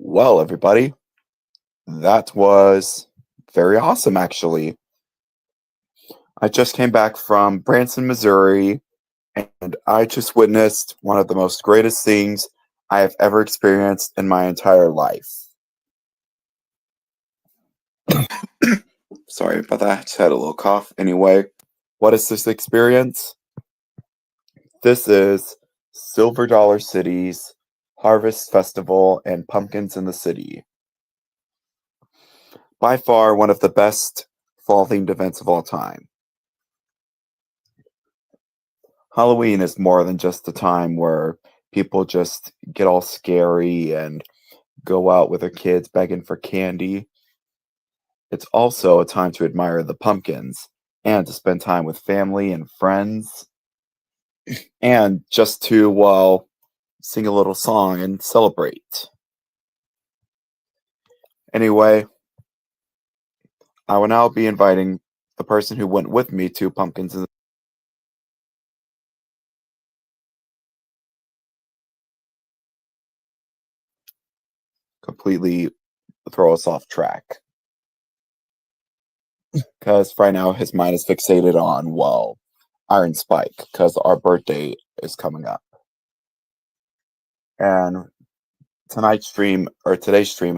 Well, everybody, that was very awesome, actually. I just came back from Branson, Missouri, and I just witnessed one of the most greatest things I have ever experienced in my entire life. Sorry about that. I just had a little cough. Anyway, what is this experience? This is Silver Dollar City's Harvest Festival and Pumpkins in the City. By far one of the best fall themed events of all time. Halloween is more than just a time where people just get all scary and go out with their kids begging for candy. It's also a time to admire the pumpkins and to spend time with family and friends and just to, well, sing a little song and celebrate. Anyway, I will now be inviting the person who went with me to Pumpkins in completely throw us off track. Because right now his mind is fixated on, well, Iron Spike, because our birthday is coming up. And today's stream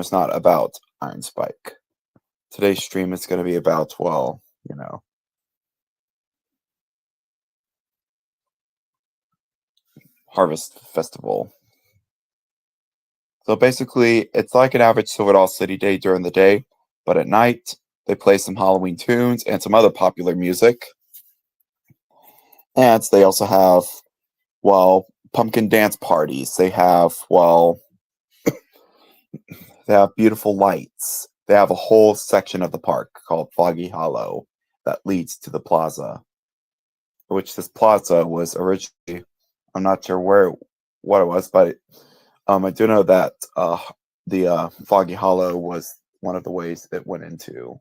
is not about Iron Spike. Today's stream is going to be about, well, Harvest Festival. So basically, it's like an average Silver City day during the day, but at night, they play some Halloween tunes and some other popular music. And they also have, well, pumpkin dance parties. They have, well, they have beautiful lights. They have a whole section of the park called Foggy Hollow that leads to the plaza, which this plaza was originally, I'm not sure what it was, but I do know that the Foggy Hollow was one of the ways it went into,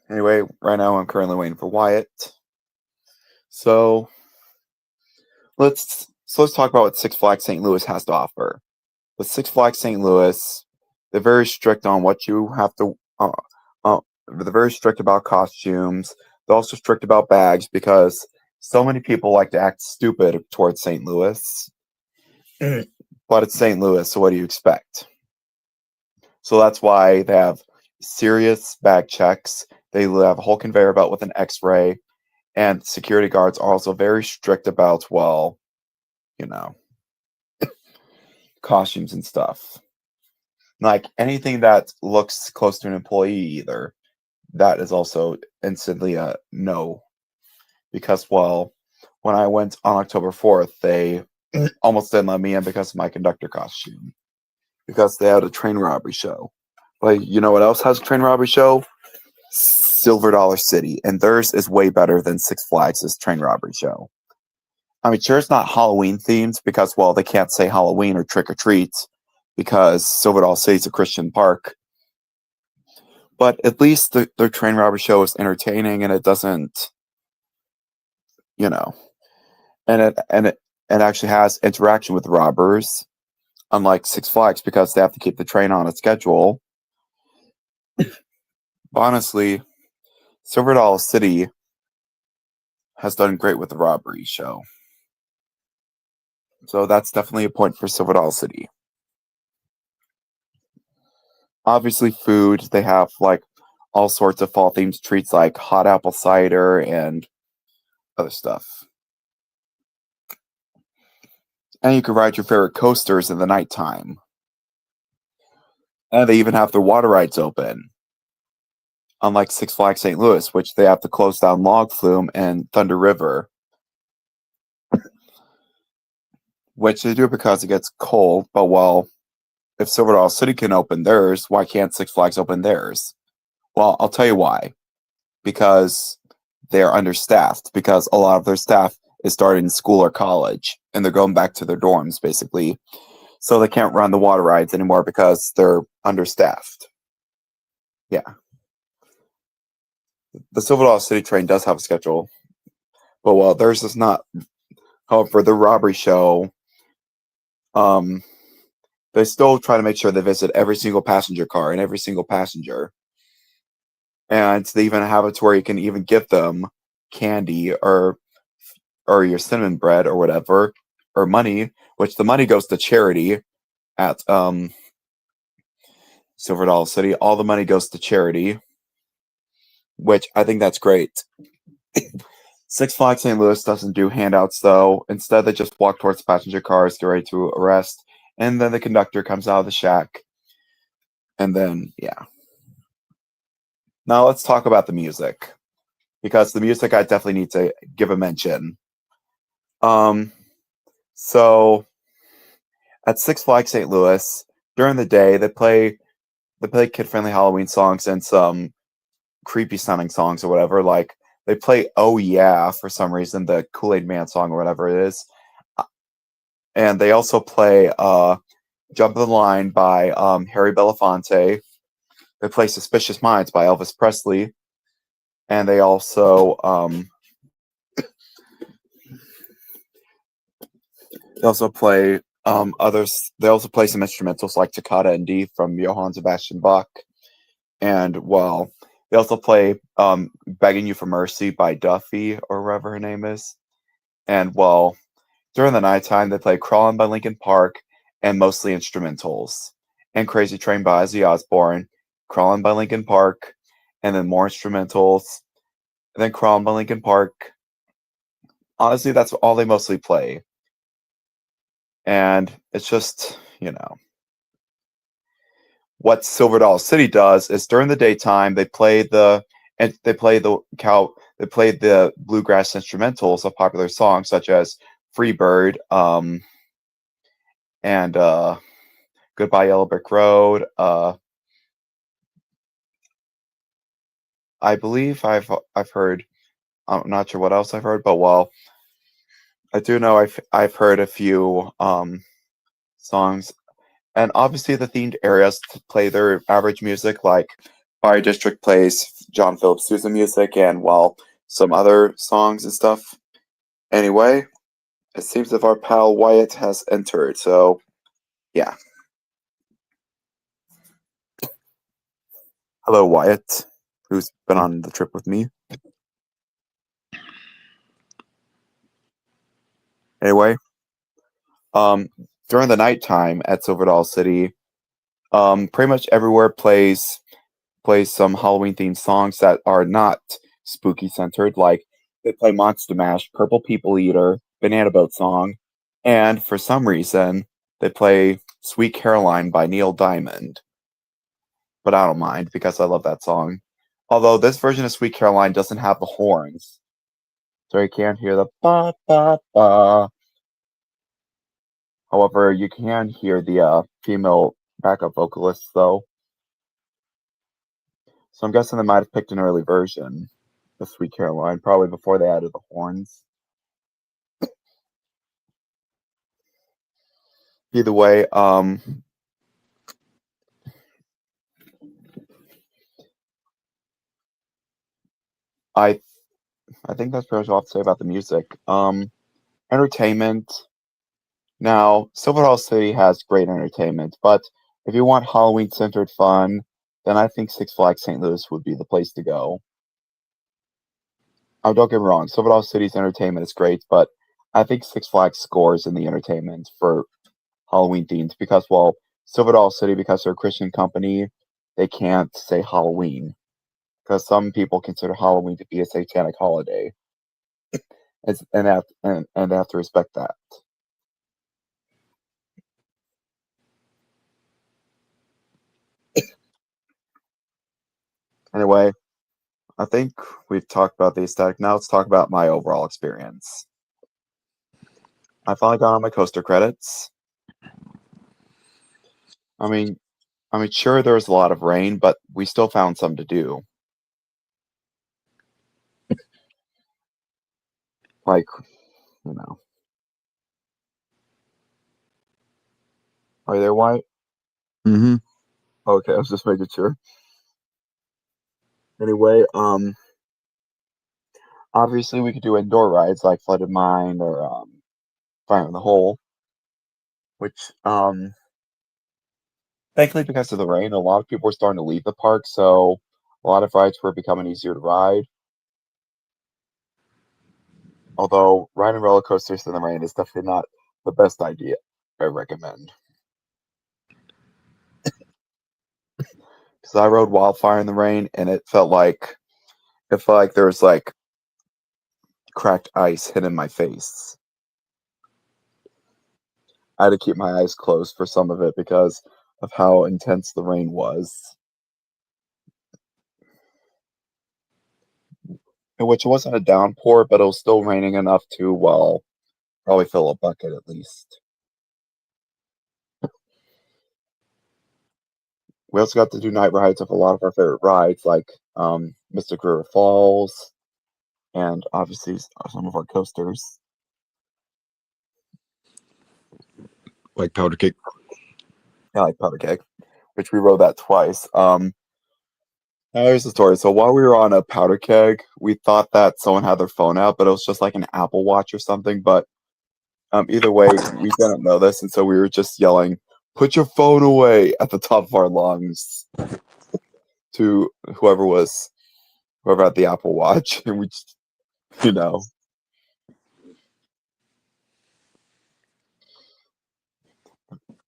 Anyway, right now I'm currently waiting for Wyatt. So let's talk about what Six Flags St. Louis has to offer. With Six Flags St. Louis, they're very strict on what you have to. They're very strict about costumes. They're also strict about bags because so many people like to act stupid towards St. Louis. But it's St. Louis, so what do you expect? So that's why they have serious bag checks. They have a whole conveyor belt with an X-ray, and security guards are also very strict about, well, costumes and stuff. Like anything that looks close to an employee, either that is also instantly a no. Because, well, when I went on October 4th, they almost didn't let me in because of my conductor costume. Because they had a train robbery show. But you know what else has a train robbery show? Silver Dollar City. And theirs is way better than Six Flags' train robbery show. I mean, sure, it's not Halloween themed because, well, they can't say Halloween or trick or treats because Silver Dollar City is a Christian park. But at least their train robbery show is entertaining and it doesn't, and it actually has interaction with robbers, unlike Six Flags because they have to keep the train on a schedule. Honestly, Silver Dollar City has done great with the robbery show. So that's definitely a point for Silver Dollar City. Obviously, food, they have like all sorts of fall themed treats like hot apple cider and other stuff. And you can ride your favorite coasters in the nighttime. And they even have their water rides open. Unlike Six Flags St. Louis, which they have to close down Log Flume and Thunder River. Which they do because it gets cold, but well, if Silver Dollar City can open theirs, why can't Six Flags open theirs? Well, I'll tell you why. Because they're understaffed, because a lot of their staff is starting school or college, and they're going back to their dorms, basically. So they can't run the water rides anymore because they're understaffed. Yeah. The Silver Dollar City train does have a schedule, but well, theirs is not. However, the robbery show, they still try to make sure they visit every single passenger car and every single passenger. And they even have it to where you can even give them candy or your cinnamon bread or whatever, or money, which the money goes to charity at Silver Dollar City. All the money goes to charity, which I think that's great. Six Flags St. Louis doesn't do handouts though. Instead, they just walk towards passenger cars, get ready to arrest, and then the conductor comes out of the shack. And then, yeah. Now let's talk about the music, because the music I definitely need to give a mention. So at Six Flags St. Louis, during the day they play kid-friendly Halloween songs and some creepy sounding songs or whatever. Like they play "Oh Yeah" for some reason, the Kool-Aid Man song or whatever it is, and they also play "Jump the Line" by Harry Belafonte. They play "Suspicious Minds" by Elvis Presley, and they also play others. They also play some instrumentals like "Toccata and D" from Johann Sebastian Bach, and well, they also play "Begging You for Mercy" by Duffy or whatever her name is, and well, during the nighttime they play "Crawlin' by Linkin Park" and mostly instrumentals, and "Crazy Train" by Ozzy Osbourne, "Crawlin' by Linkin Park," and then more instrumentals, and then "Crawlin' by Linkin Park." Honestly, that's all they mostly play. And it's just, what Silver Dollar City does is during the daytime they play the bluegrass instrumentals of popular songs such as "Freebird" and "Goodbye Yellow Brick Road." I believe I've heard. I'm not sure what else I've heard, but well, I do know I've heard a few songs. And obviously, the themed areas play their average music, like Fire District plays John Philip Sousa music, and well, some other songs and stuff. Anyway, it seems that our pal Wyatt has entered, so yeah. Hello, Wyatt, who's been on the trip with me. Anyway, during the nighttime at Silver Dollar City, pretty much everywhere plays some Halloween themed songs that are not spooky centered. Like they play Monster Mash, Purple People Eater, Banana Boat Song, and for some reason they play Sweet Caroline by Neil Diamond. But I don't mind because I love that song. Although this version of Sweet Caroline doesn't have the horns, so you can't hear the ba ba ba. However, you can hear the female backup vocalists though. So I'm guessing they might have picked an early version of Sweet Caroline, probably before they added the horns. Either way, I I think that's pretty much all I have to say about the music. Entertainment. Now, Silver Dollar City has great entertainment, but if you want Halloween centered fun, then I think Six Flags St. Louis would be the place to go. Oh, don't get me wrong, Silver Dollar City's entertainment is great, but I think Six Flags scores in the entertainment for Halloween themes because, well, Silver Dollar City, because they're a Christian company, they can't say Halloween because some people consider Halloween to be a satanic holiday, and they have to respect that. Anyway, I think we've talked about the aesthetic. Now let's talk about my overall experience. I finally got on my coaster credits. I mean, sure, there was a lot of rain, but we still found some to do. Like, you know, are you there, White? Mm-hmm. Okay, I was just making sure. Anyway, obviously we could do indoor rides like Flooded Mine or Fire in the Hole. which thankfully because of the rain, a lot of people were starting to leave the park, so a lot of rides were becoming easier to ride. Although riding roller coasters in the rain is definitely not the best idea I recommend. Because I rode Wildfire in the rain, and it felt like there was like cracked ice hitting my face. I had to keep my eyes closed for some of it because of how intense the rain was. In which it wasn't a downpour, but it was still raining enough to, well, probably fill a bucket at least. We also got to do night rides of a lot of our favorite rides, like Mystic River Falls, and obviously some of our coasters. Like powder cake. Yeah, like Powder Keg, which we rode that twice. Now here's the story. So while we were on a Powder Keg, we thought that someone had their phone out, but it was just like an Apple Watch or something. But either way, we didn't know this, and so we were just yelling, "Put your phone away!" at the top of our lungs to whoever had the Apple Watch, and we just, you know.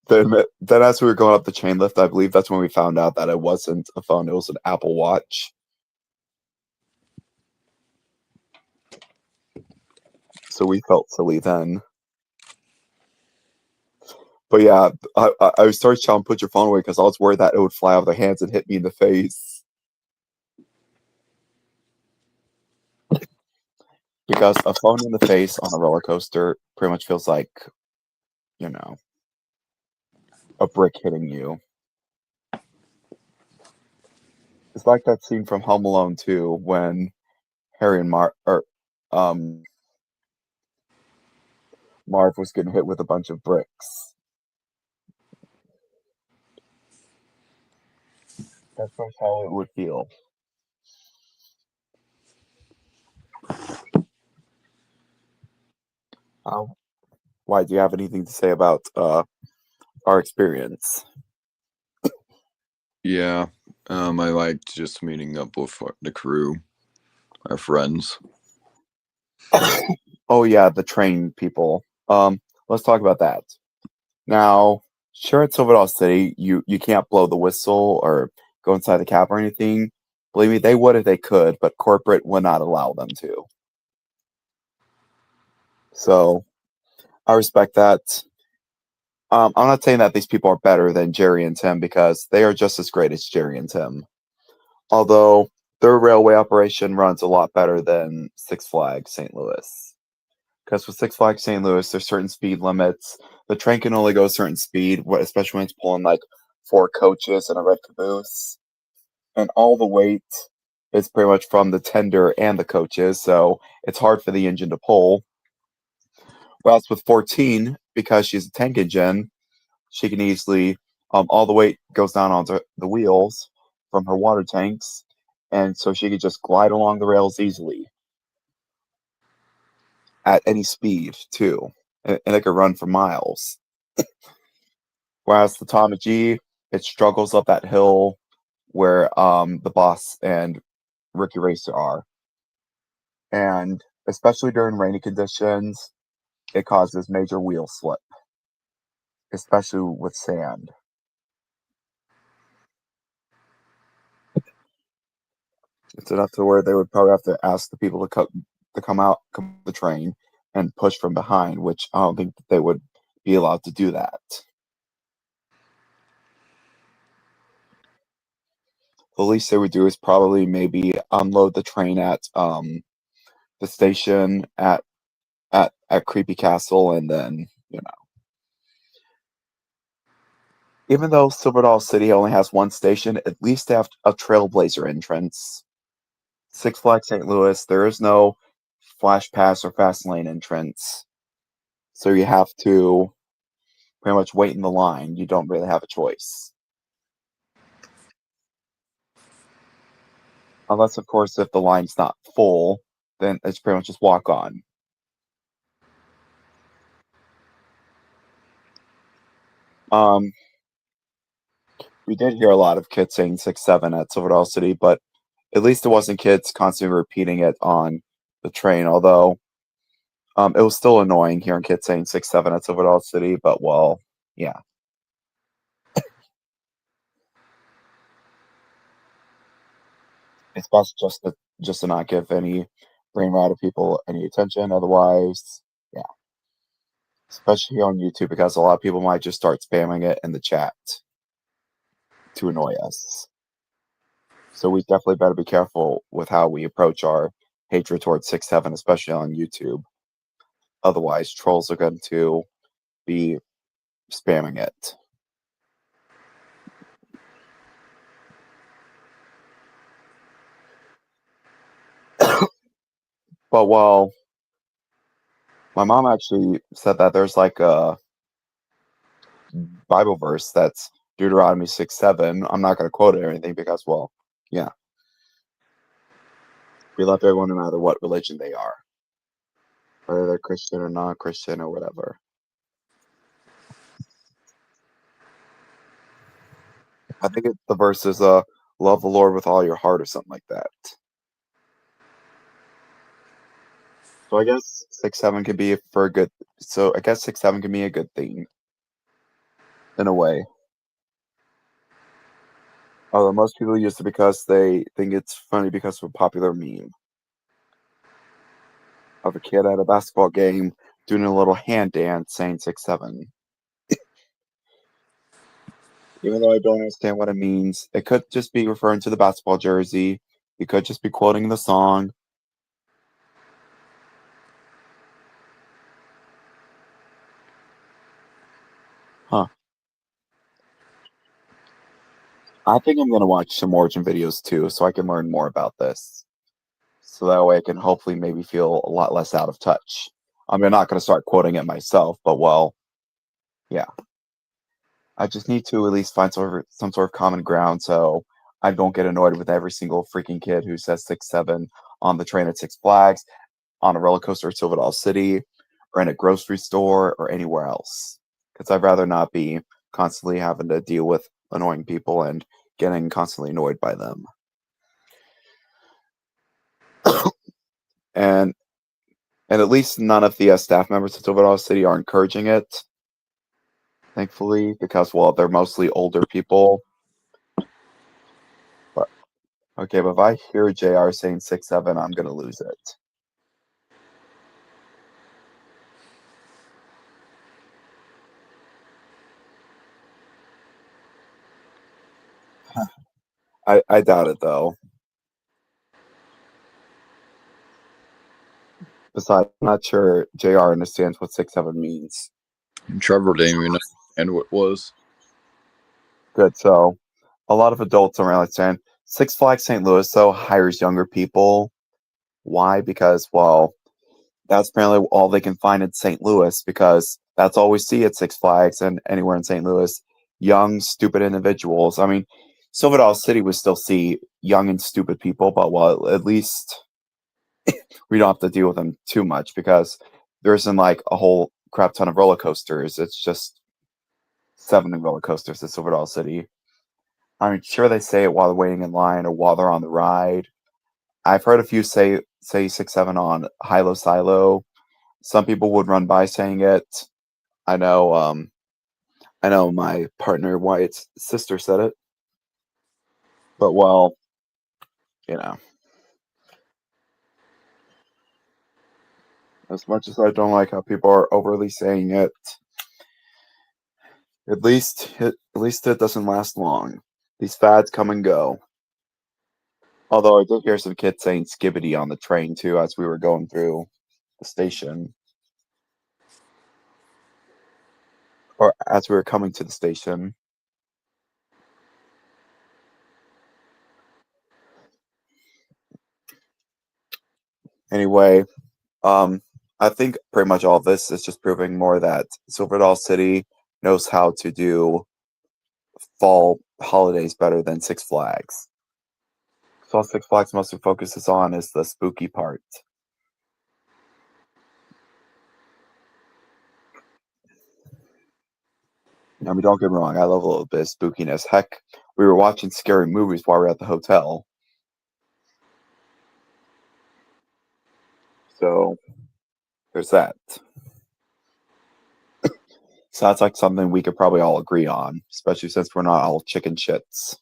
Then as we were going up the chain lift, I believe that's when we found out that it wasn't a phone; it was an Apple Watch. So we felt silly then. But yeah, I started shouting, "Put your phone away," because I was worried that it would fly out of their hands and hit me in the face. Because a phone in the face on a roller coaster pretty much feels like, you know, a brick hitting you. It's like that scene from Home Alone 2 when Harry and um, Marv was getting hit with a bunch of bricks. That's pretty much how it would feel. Why, do you have anything to say about our experience? Yeah. I liked just meeting up with the crew, our friends. Oh yeah, the train people. Let's talk about that. Now, sure, at Silver Dollar City, you can't blow the whistle or go inside the cab or anything. Believe me, they would if they could, but corporate would not allow them to. So I respect that. I'm not saying that these people are better than Jerry and Tim because they are just as great as Jerry and Tim. Although their railway operation runs a lot better than Six Flags St. Louis. Because with Six Flags St. Louis, there's certain speed limits. The train can only go a certain speed, especially when it's pulling like 4 coaches and a red caboose. And all the weight is pretty much from the tender and the coaches, so it's hard for the engine to pull. Whereas with 14, because she's a tank engine, she can easily, all the weight goes down onto the wheels from her water tanks, and so she can just glide along the rails easily at any speed too, and it could run for miles. Whereas the Tommy G, it struggles up that hill where the boss and Ricky Racer are, and especially during rainy conditions, it causes major wheel slip, especially with sand. It's enough to where they would probably have to ask the people to come the train, and push from behind, which I don't think that they would be allowed to do that. The least they would do is probably maybe unload the train at the station at Creepy Castle, and then even though Silver Dollar City only has one station, at least they have a Trailblazer entrance. Six Flags St. Louis, there is no Flash Pass or Fast Lane entrance. So you have to pretty much wait in the line. You don't really have a choice. Unless, of course, if the line's not full, then it's pretty much just walk on. Um, we did hear a lot of kids saying 6-7 at Silver City, but at least it wasn't kids constantly repeating it on the train. Although it was still annoying hearing kids saying 6-7 at Silver City. But well, yeah, it's best just to not give any brain rot of people any attention. Otherwise, yeah, especially on YouTube because a lot of people might just start spamming it in the chat to annoy us. So we definitely better be careful with how we approach our hatred towards 6-7, especially on YouTube. Otherwise, trolls are going to be spamming it. But well, my mom actually said that there's like a Bible verse that's Deuteronomy 6-7. I'm not going to quote it or anything because, well, yeah, we love everyone no matter what religion they are, whether they're Christian or non-Christian or whatever. I think the verse is love the Lord with all your heart or something like that. So I guess 6-7 could be for a good. So I guess 6-7 can be a good thing in a way. Although most people use it because they think it's funny because of a popular meme of a kid at a basketball game doing a little hand dance saying 6-7. Even though I don't understand what it means, it could just be referring to the basketball jersey. He could just be quoting the song. Huh. I think I'm gonna watch some origin videos too, so I can learn more about this. So that way I can hopefully maybe feel a lot less out of touch. I mean, I'm not gonna start quoting it myself, but well, yeah. I just need to at least find some sort of common ground so I don't get annoyed with every single freaking kid who says 6-7 on the train at Six Flags, on a roller coaster at Silver City, or in a grocery store or anywhere else. Because I'd rather not be constantly having to deal with annoying people and getting constantly annoyed by them. and and at least none of the staff members at Silver City are encouraging it, thankfully, because well, they're mostly older people. But okay, but if I hear JR saying 6-7, I'm gonna lose it. I doubt it though. Besides, I'm not sure JR understands what 6-7 means. And Trevor didn't even understand what it was. Good. So a lot of adults don't really understand. Six Flags St. Louis though hires younger people. Why? Because well, that's apparently all they can find in St. Louis because that's all we see at Six Flags and anywhere in St. Louis. Young, stupid individuals. I mean, Silver City would still see young and stupid people, but well, at least we don't have to deal with them too much because there isn't like a whole crap ton of roller coasters. It's just 7 roller coasters at Silver City. I mean, sure they say it while they're waiting in line or while they're on the ride. I've heard a few say 6-7 on Hilo Silo. Some people would run by saying it. I know I know my partner Wyatt's sister said it. But well, you know, as much as I don't like how people are overly saying it, at least it doesn't last long. These fads come and go. Although I did hear some kids saying skibbity on the train too as we were going through the station. Or as we were coming to the station. Anyway, I think pretty much all of this is just proving more that Silver City knows how to do fall holidays better than Six Flags. So all Six Flags mostly focuses on is the spooky part. I mean, don't get me wrong, I love a little bit of spookiness. Heck, we were watching scary movies while we were at the hotel. So there's that. So that's like something we could probably all agree on, especially since we're not all chicken shits.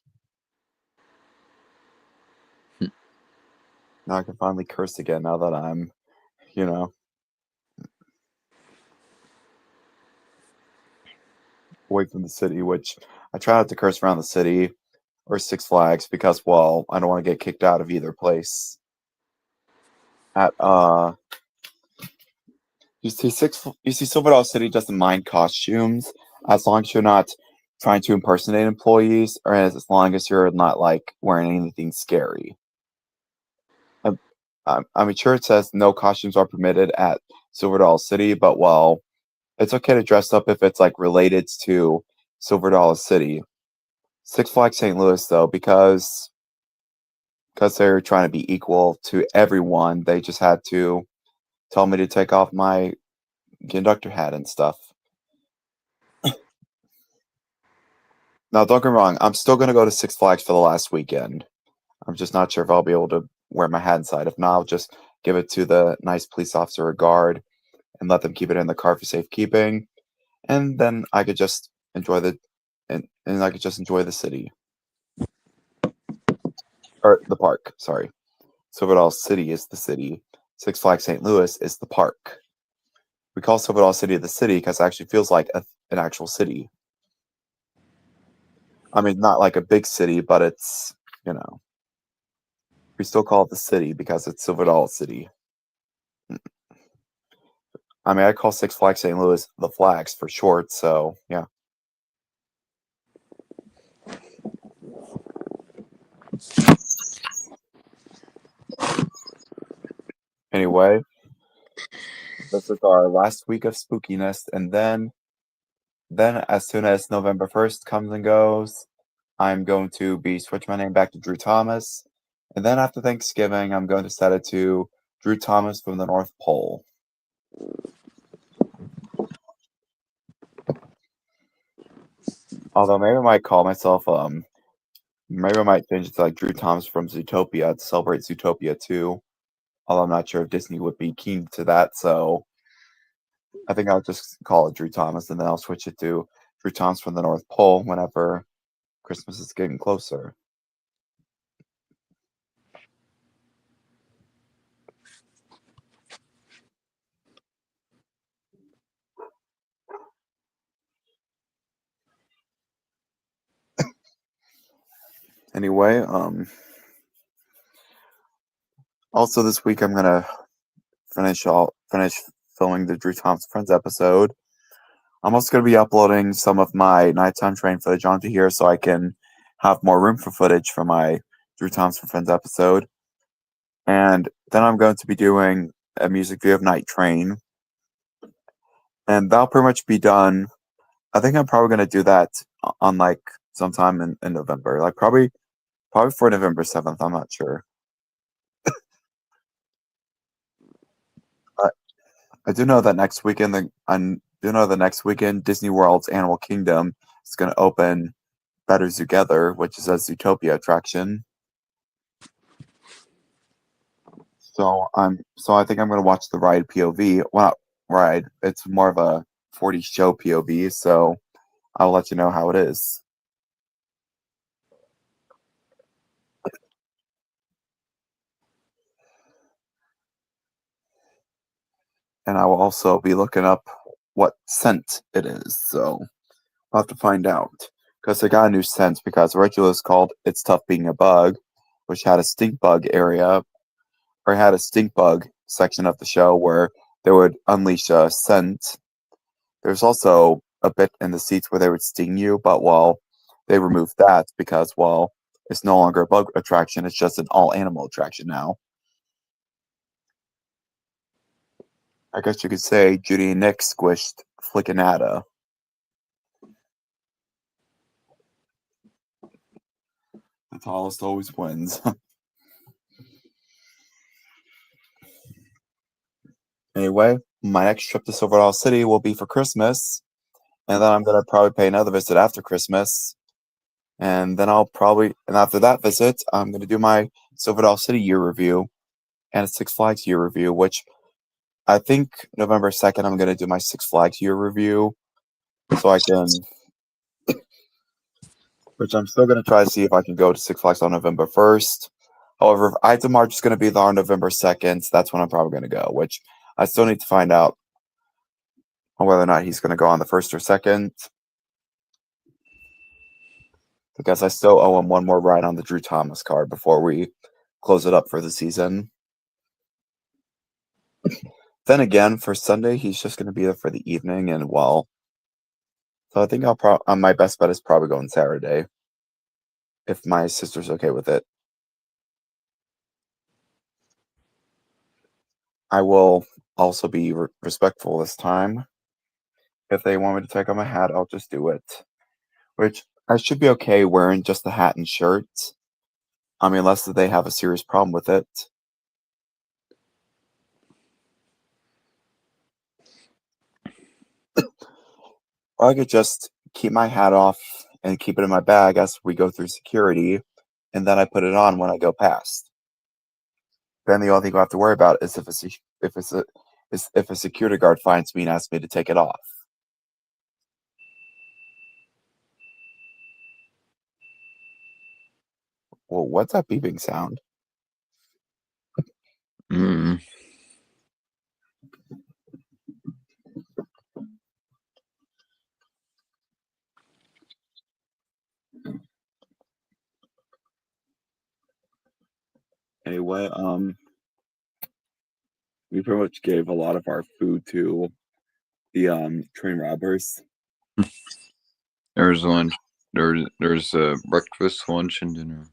Now I can finally curse again now that I'm, you know, away from the city, which I try not to curse around the city or Six Flags because, well, I don't want to get kicked out of either place. At you see Silver City doesn't mind costumes as long as you're not trying to impersonate employees or as long as you're not like wearing anything scary. I'm sure it says no costumes are permitted at Silver City, but well, it's okay to dress up if it's like related to Silver City. Six Flags St. Louis though, because they're trying to be equal to everyone, they just had to tell me to take off my conductor hat and stuff. Now, don't get me wrong, I'm still going to go to Six Flags for the last weekend. I'm just not sure if I'll be able to wear my hat inside. If not, I'll just give it to the nice police officer or guard and let them keep it in the car for safekeeping. And then I could just enjoy and I could just enjoy the city. Or the park, sorry. Silver City is the city. Six Flags St. Louis is the park. We call Silver City the city because it actually feels like an actual city. I mean, not like a big city, but it's, you know, we still call it the city because it's Silver City. I mean, I call Six Flags St. Louis the Flags for short, so yeah. Anyway, this is our last week of spookiness, and then as soon as November 1st comes and goes, I'm going to be switch my name back to Drew Thomas, and then after Thanksgiving, I'm going to set it to Drew Thomas from the North Pole. Although maybe I might call myself maybe I might change it to like Drew Thomas from Zootopia to celebrate Zootopia too. Although I'm not sure if Disney would be keen to that, so I think I'll just call it Drew Thomas and then I'll switch it to Drew Thomas from the North Pole whenever Christmas is getting closer. Anyway, also this week I'm gonna finish filming the Drew Thomas Friends episode. I'm also gonna be uploading some of my nighttime train footage onto here so I can have more room for footage for my Drew Thomas Friends episode. And then I'm going to be doing a music video of Night Train. And that'll pretty much be done. I think I'm probably gonna do that on like sometime in November. Like probably for November 7th, I'm not sure. I, I do know that next weekend I do know the next weekend Disney World's Animal Kingdom is gonna open Better Together, which is a Zootopia attraction. So I think I'm gonna watch the ride POV. Well, not ride. It's more of a 40 show POV. So I'll let you know how it is. And I will also be looking up what scent it is. So I'll have to find out because they got a new scent because originally it was called "It's Tough Being a Bug," which had a stink bug area or had a stink bug section of the show where they would unleash a scent. There's also a bit in the seats where they would sting you, but well, they removed that because well, it's no longer a bug attraction; it's just an all animal attraction now. I guess you could say Judy and Nick squished Flickinata. The tallest always wins. Anyway, my next trip to Silver City will be for Christmas, and then I'm gonna probably pay another visit after Christmas, and then and after that visit, I'm gonna do my Silver Dollar City year review and a Six Flags year review, which I think November 2nd I'm gonna do my Six Flags year review, so I can. Which I'm still gonna try to see if I can go to Six Flags on November 1st. However, if Ides March is gonna be there on November 2nd, so that's when I'm probably gonna go. Which I still need to find out on whether or not he's gonna go on the 1st or 2nd. Because I still owe him one more ride on the Drew Thomas card before we close it up for the season. Then again, for Sunday, he's just going to be there for the evening, and well, so I think my best bet is probably going Saturday, if my sister's okay with it. I will also be respectful this time. If they want me to take off my hat, I'll just do it. Which I should be okay wearing just the hat and shirt. I mean, unless they have a serious problem with it. Or I could just keep my hat off and keep it in my bag as we go through security, and then I put it on when I go past. Then the only thing I have to worry about is if a security guard finds me and asks me to take it off. Well, what's that beeping sound? Mm. Anyway, we pretty much gave a lot of our food to the train robbers. There's lunch. There's breakfast, lunch, and dinner.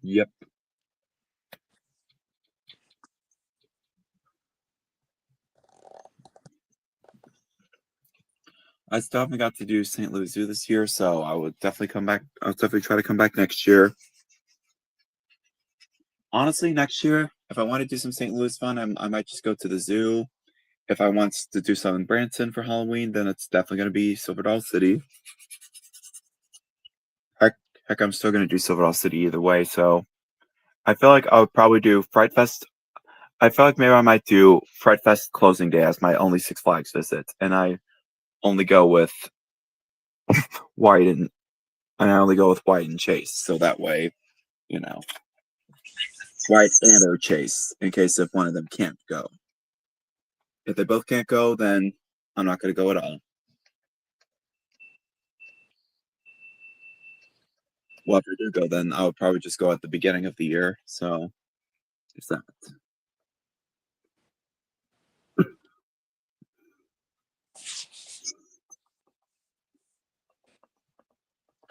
Yep. I still haven't got to do St. Louis Zoo this year, so I would definitely come back. I'll definitely try to come back next year. Honestly, next year, if I want to do some St. Louis fun, I might just go to the zoo. If I want to do something in Branson for Halloween, then it's definitely going to be Silver Dollar City. Heck, I'm still going to do Silver Dollar City either way, so I feel like I would probably do Fright Fest. I feel like maybe I might do Fright Fest closing day as my only Six Flags visit, and I only go with White and Chase, so that way, White and or Chase, in case if one of them can't go. If they both can't go, then I'm not going to go at all. Well, if they do go, then I would probably just go at the beginning of the year. So, it's that.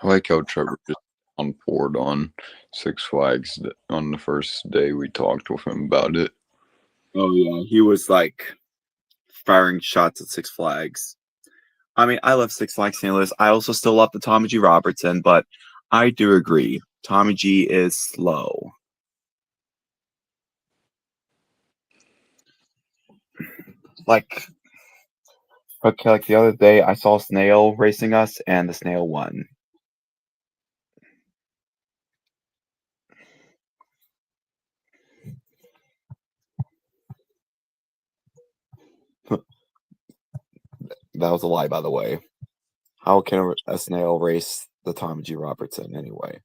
I like how Trevor just on board on Six Flags on the first day we talked with him about it. Oh yeah, he was like firing shots at Six Flags. I mean, I love Six Flags St. Louis. I also still love the Tommy G. Robertson, but I do agree. Tommy G is slow. Like, okay, like the other day, I saw Snail racing us, and the Snail won. That was a lie, by the way. How can a Snail race the Tommy G. Robertson anyway?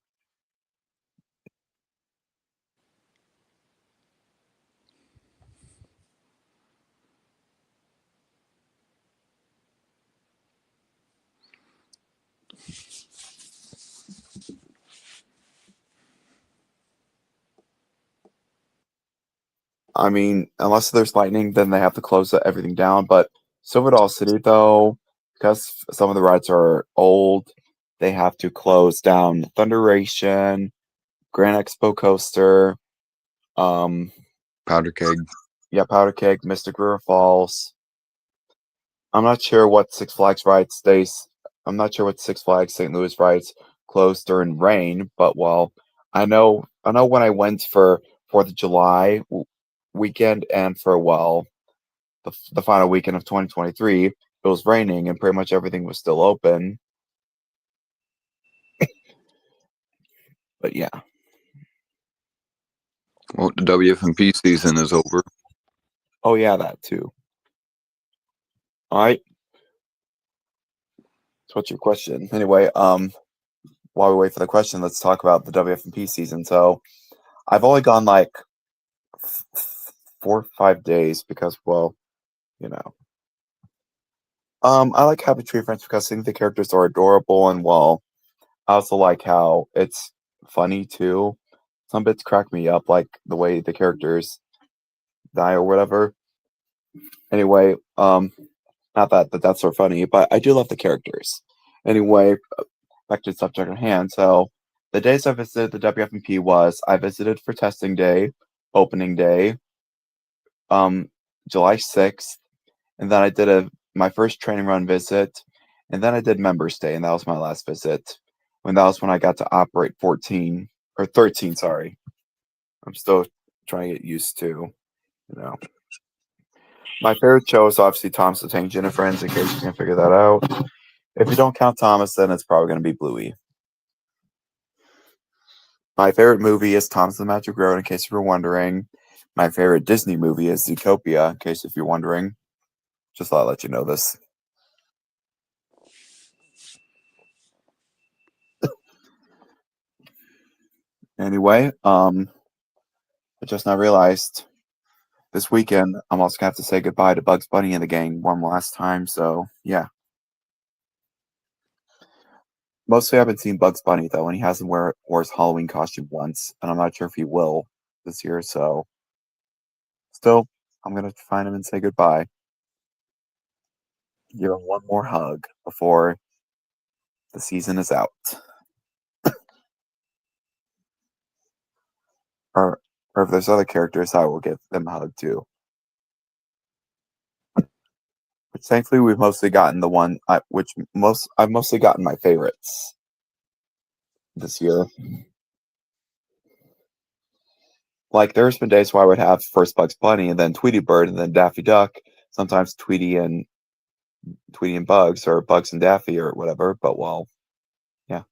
I mean, unless there's lightning, then they have to close everything down. But Silver Dollar City, though, because some of the rides are old, they have to close down Thunderation, Grand Expo Coaster, Powder Keg. yeah, Powder Keg, Mystic River Falls. I'm not sure what Six Flags rides I'm not sure what Six Flags St. Louis rides closed during rain, but well, I know when I went for 4th of July weekend and for the final weekend of 2023, it was raining and pretty much everything was still open. But yeah. Well, the WFMP season is over. Oh yeah, that too. All right. So what's your question? Anyway, while we wait for the question, let's talk about the WFMP season. So I've only gone like 4 or 5 days because, well, you know, I like Happy Tree Friends because I think the characters are adorable, and well, I also like how it's funny too. Some bits crack me up, like the way the characters die or whatever. Anyway, not that the deaths are funny, but I do love the characters. Anyway, back to the subject at hand. So the days I visited the WFMP was I visited for testing day, opening day, um, July 6th, and then I did my first training run visit, and then I did members day, and that was my last visit. When that was when I got to operate 14 or 13, sorry. I'm still trying to get used to, My favorite show is obviously Thomas the Tank Engine and Friends, in case you can figure that out. If you don't count Thomas, then it's probably going to be Bluey. My favorite movie is Thomas the Magic Road, in case you were wondering. My favorite Disney movie is Zootopia, in case if you're wondering. Just thought I'd let you know this. Anyway, I just now realized this weekend I'm also going to have to say goodbye to Bugs Bunny and the gang one last time, so yeah. Mostly I haven't seen Bugs Bunny, though, and he hasn't wore his Halloween costume once, and I'm not sure if he will this year, so still, I'm going to find him and say goodbye. Give him one more hug before the season is out. Or if there's other characters, I will give them a hug too. Which thankfully we've mostly gotten the one I've mostly gotten my favorites this year. Like there's been days where I would have first Bugs Bunny and then Tweety Bird and then Daffy Duck. Sometimes Tweety and Bugs or Bugs and Daffy or whatever. But well, yeah.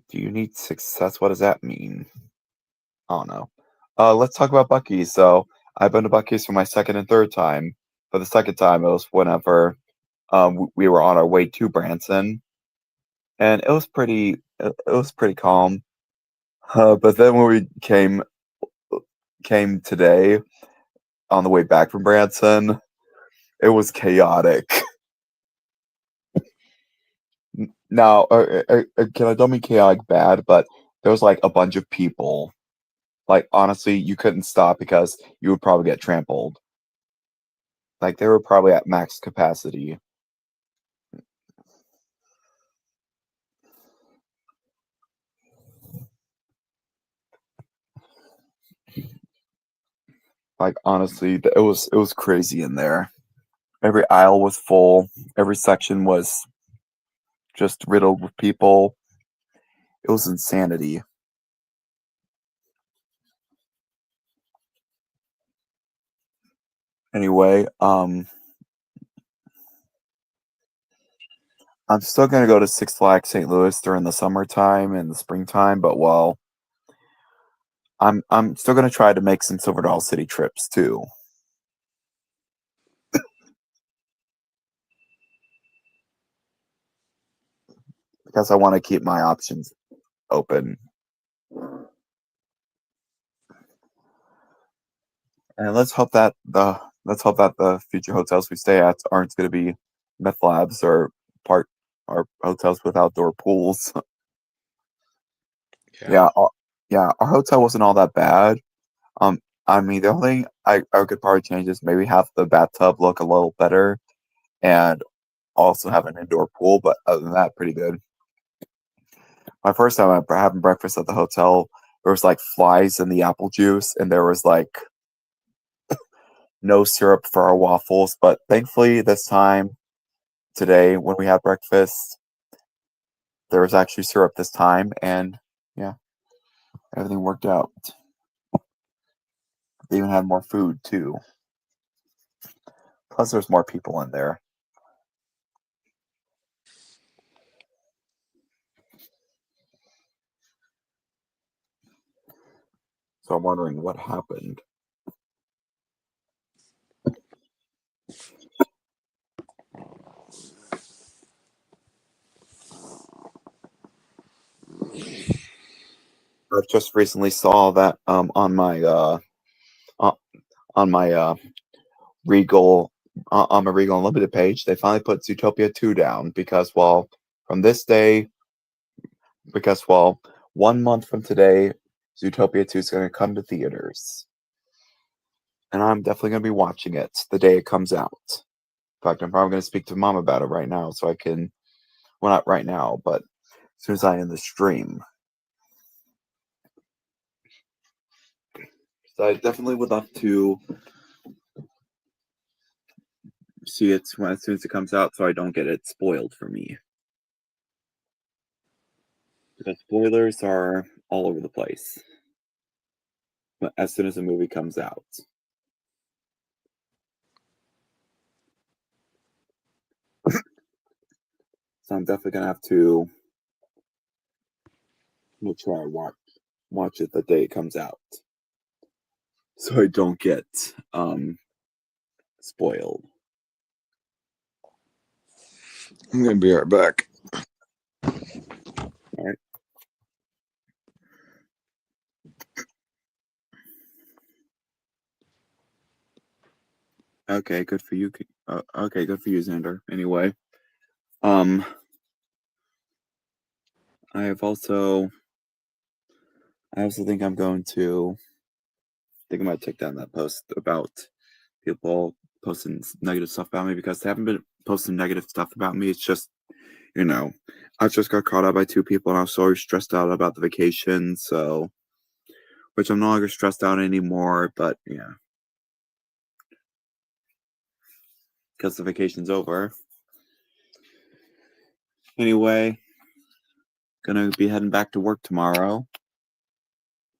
Do you need success? What does that mean? I don't know. Let's talk about Buc-ee's. So I've been to Buc-ee's for my second and third time. For the second time, it was whenever we were on our way to Branson, and it was pretty calm. But then when we came today on the way back from Branson, it was chaotic. Now, I don't mean chaotic bad, but there was like a bunch of people. Like honestly, you couldn't stop because you would probably get trampled. Like they were probably at max capacity. Like honestly, it was crazy in there. Every aisle was full. Every section was just riddled with people. It was insanity. Anyway, I'm still gonna go to Six Flags St. Louis during the summertime and the springtime, but well, I'm still gonna try to make some Silver Dollar City trips too, because I want to keep my options open. And let's hope that the future hotels we stay at aren't going to be meth labs or hotels with outdoor pools. Yeah, yeah, our hotel wasn't all that bad. Um, I mean, the only thing I could probably change is maybe have the bathtub look a little better and also have an indoor pool. But other than that, pretty good. My first time having breakfast at the hotel, there was like flies in the apple juice, and there was like no syrup for our waffles. But thankfully, this time today when we had breakfast, there was actually syrup this time, and yeah, everything worked out. They even had more food too. Plus, there's more people in there. So I'm wondering what happened. I just recently saw that on my Regal on my Regal Unlimited page, they finally put Zootopia 2 down because from this day, 1 month from today, Zootopia 2 is going to come to theaters. And I'm definitely going to be watching it the day it comes out. In fact, I'm probably going to speak to Mom about it right now so I can, well, not right now, but as soon as I end the stream. So I definitely would love to see it as soon as it comes out so I don't get it spoiled for me. Because spoilers are all over the place. But as soon as the movie comes out. So I'm definitely gonna have to try watch it the day it comes out. So I don't get spoiled. I'm gonna be right back. Alright. Okay, good for you. Okay, good for you, Xander. Anyway, I also think I'm going to I might take down that post about people posting negative stuff about me because they haven't been posting negative stuff about me. It's just, I just got caught up by 2 people and I was so stressed out about the vacation, which I'm no longer stressed out anymore, but yeah. Because the vacation's over. Anyway, gonna be heading back to work tomorrow.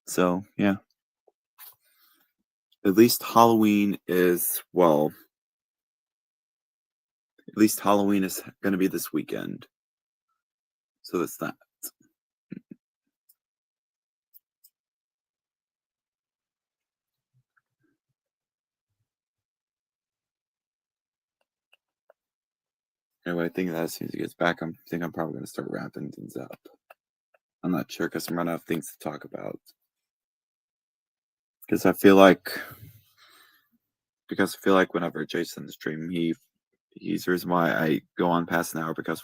So, yeah. At least Halloween is going to be this weekend. So that's that. Anyway, I think that as soon as he gets back, I'm probably going to start wrapping things up. I'm not sure because I'm running out of things to talk about. Because I feel like whenever Jason stream, he's the reason why I go on past an hour because,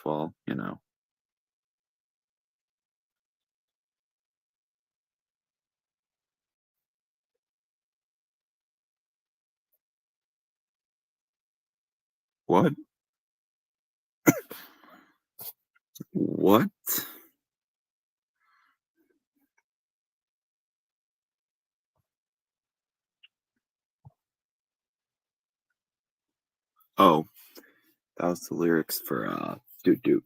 What? What? Oh, that was the lyrics for Doot Doot.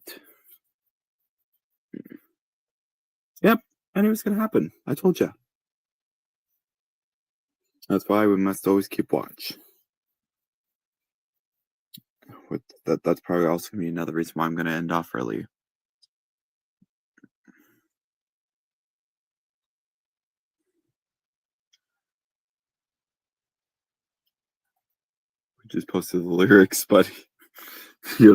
Yep, and it was gonna happen. I told you. That's why we must always keep watch. That's probably also gonna be another reason why I'm gonna end off early. We just posted the lyrics, but he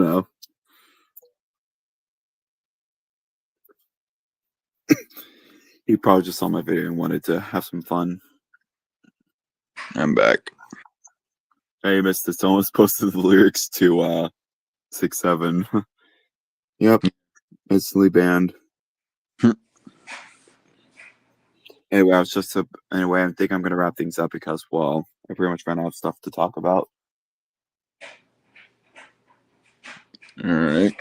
probably just saw my video and wanted to have some fun. I'm back. Hey, missed this. Almost posted the lyrics to 6-7. Yep, instantly banned. Anyway, I think I'm gonna wrap things up because I pretty much ran out of stuff to talk about. All right.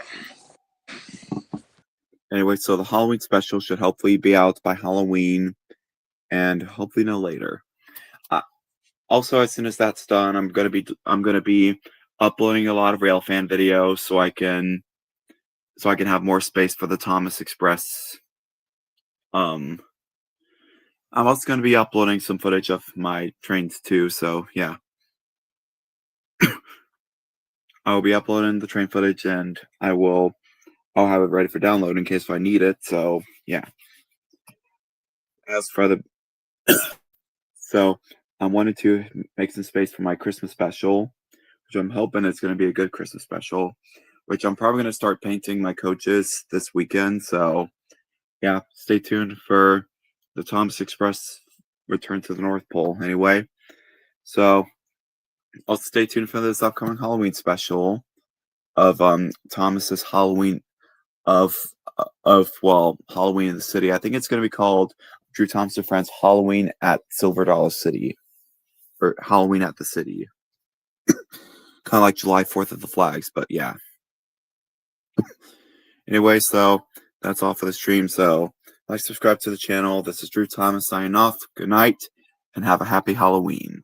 Anyway, so the Halloween special should hopefully be out by Halloween, and hopefully no later. Also, as soon as that's done, I'm gonna be uploading a lot of Railfan videos so I can have more space for the Thomas Express I'm also going to be uploading some footage of my trains too, so yeah. I'll be uploading the train footage, and I'll have it ready for download in case I need it, so yeah. As for the So I wanted to make some space for my Christmas special, which I'm hoping is going to be a good Christmas special, which I'm probably going to start painting my coaches this weekend. So yeah, stay tuned for the Thomas Express return to the North Pole anyway. So also stay tuned for this upcoming Halloween special of Thomas's Halloween Halloween in the City. I think it's going to be called Drew Thomas and Friends Halloween at Silver Dollar City, or Halloween at the City. Kind of like July 4th of the Flags, but yeah. Anyway, so that's all for the stream. So like, subscribe to the channel. This is Drew Thomas signing off. Good night, and have a happy Halloween.